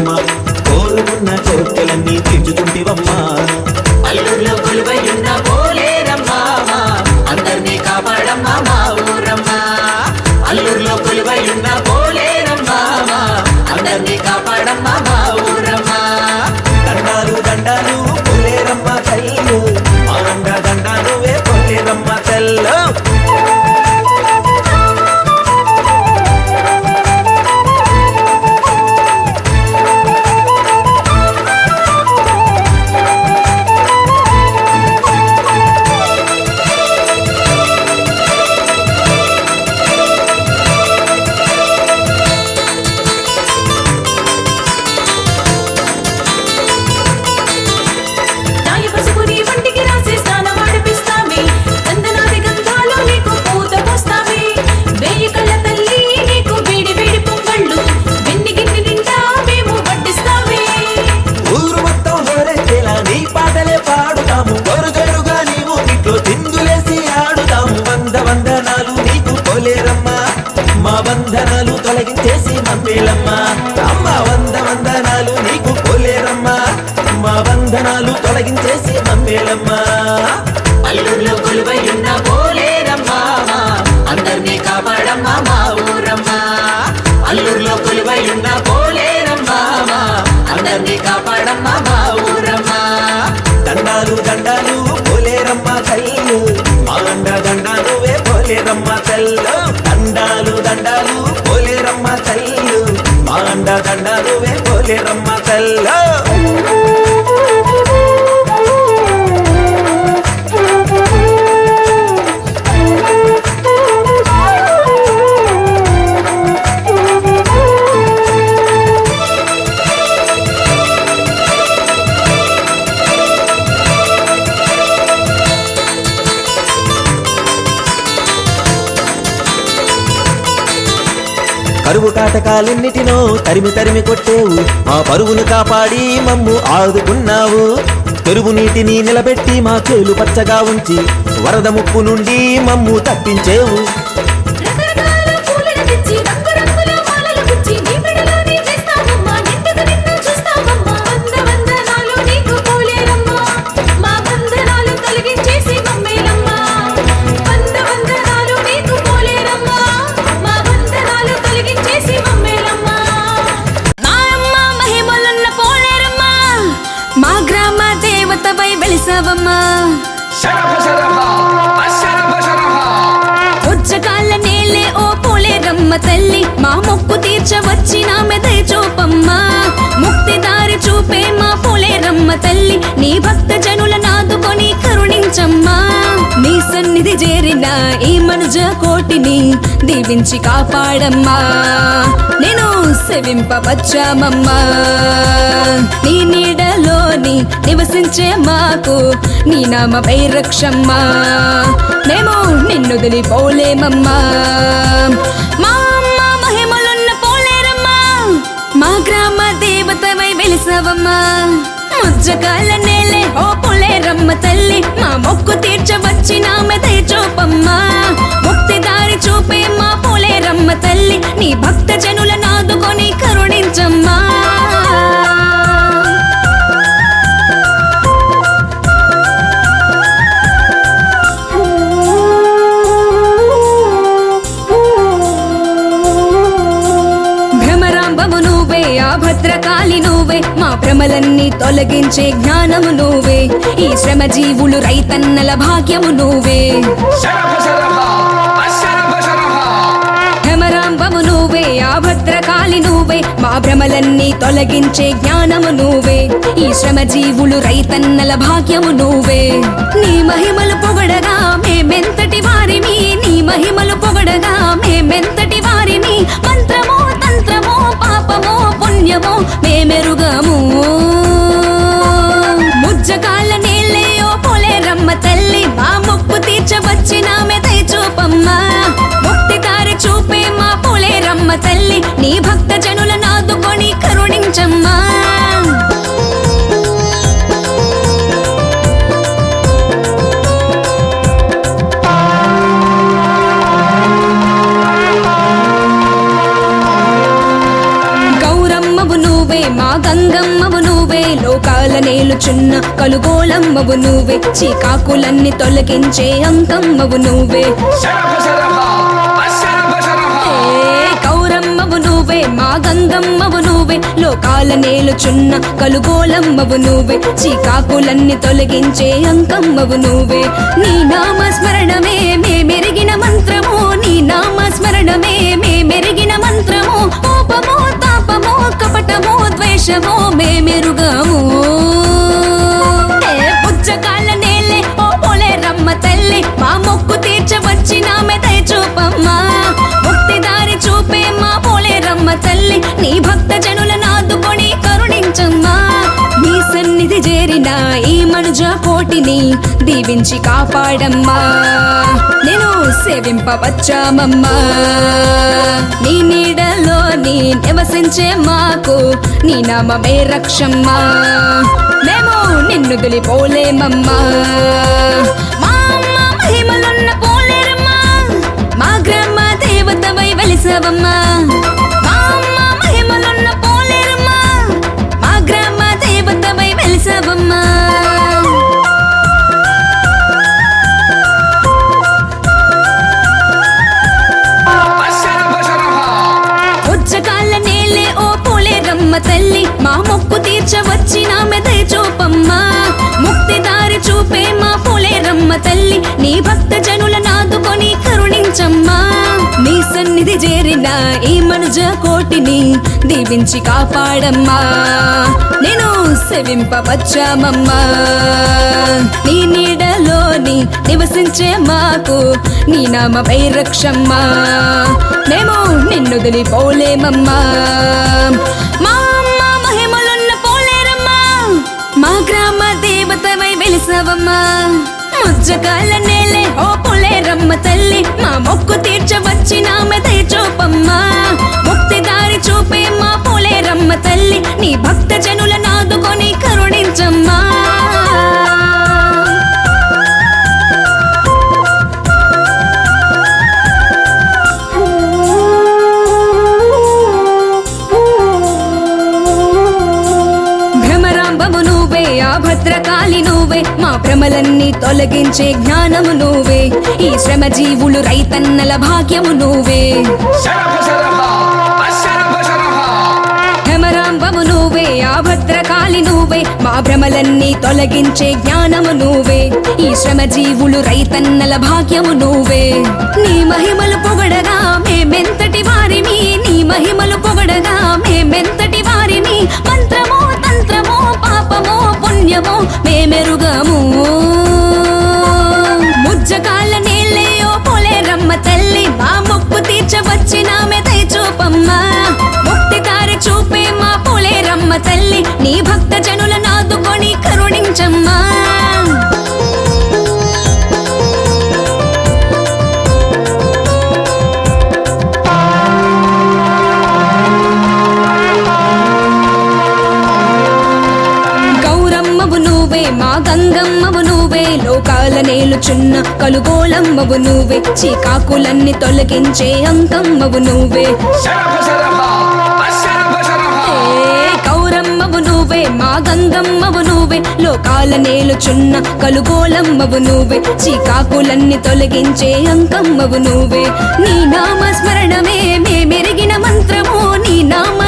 పోలేరమ్మా కోరుకున్న కోర్కెలన్నీ తీర్చుతుంటివమ్మా అల్లూరులో కొలువైయున్న పోలేరమ్మా అందరినీ కాపాడమ్మా మా ఊరమ్మా అల్లూరులో కొలువైయున్న పోలేరమ్మా అందరినీ కాపాడమ్మా మా ఊరమ్మా దండాలు దండాలు పోలేరమ్మ తల్లు మా అండ దండాలు వే పోలేరమ్మ తల్లు మా బంధనాలు తొలగించేసి మమ్మేలమ్మా అమ్మ వందనాలు నీకు పోలేరమ్మా మా బంధనాలు తొలగించేసి మమ్మేలమ్మా అల్లూరులో కొలువైయున్న పోలేరమ్మా అందరినీ కాపాడమ్మా మా ఊరమ్మా అల్లూరులో కొలువైయున్న పోలేరమ్మా అందరినీ కాపాడమ్మా మా ఊరమ్మా దండాలు దండాలు పోలేరమ్మ తల్లు మా అండ దండాలు వే పోలేరమ్మ తల్లు దండాలు దండాలు పోలేరమ్మ తల్లు మా అండ దండాలు వే పోలేరమ్మ తల్లు కరువు కాటకాలెన్నిటినో తరిమి తరిమి కొట్టేవు మా పరువును కాపాడి మమ్ము ఆదుకున్నావు తెరువు నీటిని నిలబెట్టి మా చేలు పచ్చగా ఉంచి వరద ముప్పు నుండి మమ్ము తప్పించేవు ఉజ్జకాల నేలే ఓ పోలేరమ్మ తల్లి మా మొక్కు తీర్చవచ్చినామె దయచూపమ్మా ముక్తి దారి చూపే మా పోలేరమ్మ తల్లి నీ భక్త జనుల నాదుకొని కరుణించమ్మా నీ సన్నిధి చేరిన ఈ మనుజ కోటిని దీవించి కాపాడమ్మా నేను సేవింపవచ్చామమ్మా నీ నీడలోని నివసించే మాకు నీ నామపై రక్షమ్మా మేము నిన్నుదిలి పోలేమమ్మా మా అమ్మ మహిమలున్న పోలేరమ్మా మా గ్రామ దేవతవై వెలిసవమ్మా ముజ్జకాల నేలే ఓ పోలేరమ్మ తల్లి మా మొక్కు తీర్చవచ్చినామె దయచూపమ్మా ముక్తి దారి చూపే మా పోలేరమ్మ తల్లి నీ భక్త జనుల నాదుకొని కరుణించమ్మా భద్రకాళి నువ్వే మా భ్రమలన్నీ తొలగించే జ్ఞానము నువ్వే ఈ శ్రమ జీవులు రైతన్నల భాగ్యము నువ్వే భ్రమరాంబము నువ్వే ఆ భద్రకాళి నువ్వే మా భ్రమలన్నీ తొలగించే జ్ఞానము నువ్వే ఈ శ్రమ జీవులు రైతన్నల భాగ్యము నువ్వే నీ మహిమలు పొగడగా మేమెంతటి వారిని నీ మహిమలు పొగడగా మేమెంతటి వారిని మంత్రమో తంత్రమో పాపమో పుణ్యమో మేమెరుగము ముజ్జకాల నేలే ఓ పోలేరమ్మ తల్లి మా మొక్కు తీర్చవచ్చినామె దయచూపమ్మా ముక్తి దారి చూపే మా పోలేరమ్మ తల్లి నీ భక్త జనుల నాదుకొని కరుణించమ్మా మా గంగమ్మవు నువ్వే లోకాల నేలుచున్న కలుగోలమ్మవు నువ్వే చీకాకులన్నీ తొలగించే అంకమ్మవు నువ్వే కౌరమ్మవు నువ్వే మా గంగమ్మవు నువ్వే లోకాల నేలుచున్న కలుగోలమ్మవు నువ్వే చీకాకులన్నీ తొలగించే అంకమ్మవు నువ్వే నీ నామ స్మరణమే మెరిగిన మంత్రము నీ నామ స్మరణమే మెరిగిన మంత్రము కోపమో తాపమో కపటమో ద్వేషమో మెరుగము పుచ్చకాళ్ళ నేలే ఓ పోలేరమ్మ తల్లి మా మొక్కు తీర్చవచ్చినామె దయ చూపమ్మా ముక్తి దారి చూపే మా పోలేరమ్మ తల్లి నీ భక్త జనుల నాదుకొని కరుణించమ్మా నీ సన్నిధి చేరిన ఈ మనుజ కోటిని దీవించి కాపాడమ్మా నేను సేవింపవచ్చామమ్మా నీ నీడలో నీ నివసించే మాకు నీ నామమే రక్షమ్మా మేము నిన్ను గెలిపోలేమమ్మా మా అమ్మ మహిమలున్న పోలేరమ్మా మా గ్రామ దేవతవై వెలిసవమ్మా మా అమ్మ మహిమలున్న పోలేరమ్మా మా గ్రామ దేవతవై వెలిసవమ్మా ఉచ్చకాళ్ళ నేలే ఓ పోలేరమ్మ తల్లి మా మొక్కు తీర్చవచ్చినామె దయ చూపమ్మా ముక్తి దారి చూపే మా పోలేరమ్మ తల్లి నీ భక్త జనుల నాదుకొని కరుణించమ్మా నీ సన్నిధి చేరిన ఈ మనుజ కోటిని దీవించి కాపాడమ్మా నేను సేవింపవచ్చామమ్మా నీ నీడలోని నివసించే మాకు నీ నామపై రక్షమ్మా మేము నిన్ను వదిలిపోలేమమ్మా మా అమ్మ మహిమలున్న పోలేరమ్మా మా గ్రామ దేవతవై వెలిసవమ్మా ముజ్జకాల నేలే ఓ పోలేరమ్మ తల్లి మా మొక్కు తీర్చవచ్చినామె దయ చూపమ్మా ముక్తి దారి చూపే మా పోలేరమ్మ తల్లి నీ భక్త జనుల నాదుకొని కరుణించమ్మా భద్రకాళి నువ్వే మా భ్రమలన్నీ తొలగించే జ్ఞానము నువ్వే ఈ శ్రమ జీవులు రైతన్నల భాగ్యము నువ్వే భ్రమరాంబము నువ్వే ఆ భద్రకాళి నువ్వే మా భ్రమలన్నీ తొలగించే జ్ఞానము నువ్వే ఈ శ్రమ జీవులు రైతన్నల భాగ్యము నువ్వే నీ మహిమలు పొగడగా మేమెంతటి వారిని నీ మహిమలు పొగడగా మేమెంతటి వారిని మంత్రమో తంత్రమో పాపమో పుణ్యమో మేమెరుగము ముజ్జకాళ్ళ నేలే ఓ పోలేరమ్మ తల్లి మా మొక్కు తీర్చవచ్చినామె దయ చూపమ్మా ముక్తి దారి చూపే మా పోలేరమ్మ తల్లి నీ భక్త జనుల నాదుకొని కరుణించమ్మా మా గంగమ్మవు నువ్వే లోకాల నేలుచున్న కలుగోలమ్మవు నువ్వే చీకాకులన్నీ తొలగించే అంకమ్మవు నువ్వే కౌరమ్మవు నువ్వే మా గంగమ్మవు నువ్వే లోకాల నేలుచున్న కలుగోలమ్మవు నువ్వే చీకాకులన్నీ తొలగించే అంకమ్మవు నువ్వే నీ నామ స్మరణమే మెరిగిన మంత్రము నీ నామ